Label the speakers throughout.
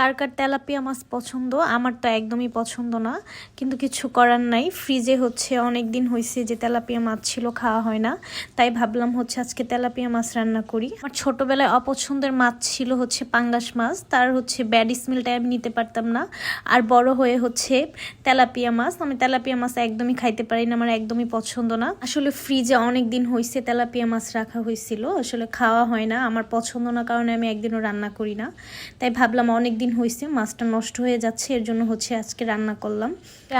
Speaker 1: কার কার tilapia মাছ পছন্দ, আমার তো একদমই পছন্দ না, কিন্তু কিছু করার নাই। ফ্রিজে হচ্ছে অনেক দিন হয়েছে যে তেলাপিয়া মাছ ছিল, খাওয়া হয় না, তাই ভাবলাম হচ্ছে আজকে তেলাপিয়া মাছ রান্না করি। আমার ছোটবেলায় অপছন্দের মাছ ছিল হচ্ছে পাঙ্গাস মাছ, তার হচ্ছে ব্যাড স্মেলটাই আমি নিতে পারতাম না। আর বড় হয়ে হচ্ছে তেলাপিয়া মাছ, আমি তেলাপিয়া মাছ একদমই খাইতে পারি না, আমার একদমই পছন্দ না। আসলে ফ্রিজে অনেক দিন হয়েছে তেলাপিয়া মাছ রাখা হয়েছিল, আসলে খাওয়া হয় না, আমার পছন্দ না কারণে আমি একদিনও রান্না করি না। তাই ভাবলাম অনেক দিন হয়েছে, মাছটা নষ্ট হয়ে যাচ্ছে, এর জন্য হচ্ছে আজকে রান্না করলাম।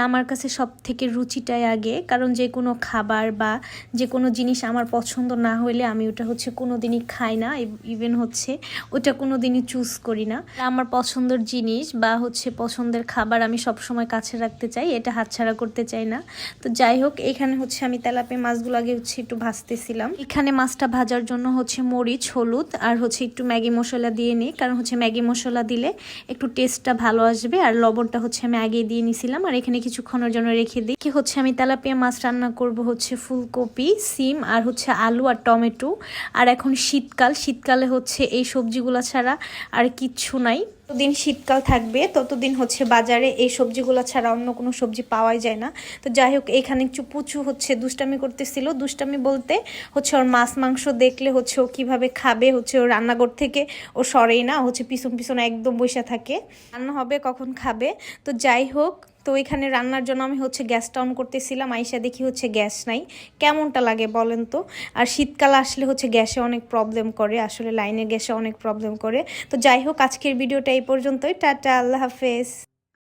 Speaker 1: আমার কাছে সব থেকে রুচিটাই আগে, কারণ যে কোনো খাবার বা যে কোনো জিনিস আমার পছন্দ না হলে আমি ওটা হচ্ছে কোনো দিনই খাই না, ইভেন হচ্ছে ওটা কোনো দিনই চুজ করি না। আমার পছন্দের জিনিস বা হচ্ছে পছন্দের খাবার আমি সবসময় কাছে রাখতে চাই, এটা হাতছাড়া করতে চাই না। তো যাই হোক, এখানে হচ্ছে আমি তেলাপিয়া মাছগুলো আগে হচ্ছে একটু ভাজতেছিলাম। এখানে মাছটা ভাজার জন্য হচ্ছে মরিচ, হলুদ আর হচ্ছে একটু ম্যাগি মশলা দিয়ে নিই, কারণ হচ্ছে ম্যাগি মশলা দিলে একটু টেস্টটা ভালো আসবে। আর লবণটা হচ্ছে আমি আগে দিয়ে নিছিলাম, আর এখানে কিছুক্ষণের জন্য রেখে দিই। কি হচ্ছে আমি তেলাপিয়া মাছ রান্না করব হচ্ছে ফুলকপি, সিম আর হচ্ছে আলু আর টমেটো। আর এখন শীতকালে হচ্ছে এই সবজিগুলো ছাড়া আর কিচ্ছু নাই। যতদিন শীতকাল থাকবে ততদিন হচ্ছে বাজারে এই সবজিগুলো ছাড়া অন্য কোনো সবজি পাওয়াই যায় না। তো যাই হোক, এখানে পুচু হচ্ছে দুষ্টামি করতেছিল। দুষ্টামি বলতে হচ্ছে ওর মাছ মাংস দেখলে হচ্ছে ও কিভাবে খাবে, হচ্ছে ও রান্নাঘর থেকে ও সরেই না, হচ্ছে পিছন পিছন একদম বসে থাকে, রান্না হবে কখন খাবে। তো যাই হোক, তো এখানে রান্নার জন্য আমি হচ্ছে গ্যাসটা অন করতেছিলাম, আইসা দেখি হচ্ছে গ্যাস নাই। কেমনটা লাগে বলেন তো? আর শীতকাল আসলে হচ্ছে গ্যাসে অনেক প্রবলেম করে, আসলে লাইনের গ্যাসে অনেক প্রবলেম করে। তো যাই হোক, আজকের ভিডিওটা এই পর্যন্তই। টাটা, আল্লাহ হাফেজ।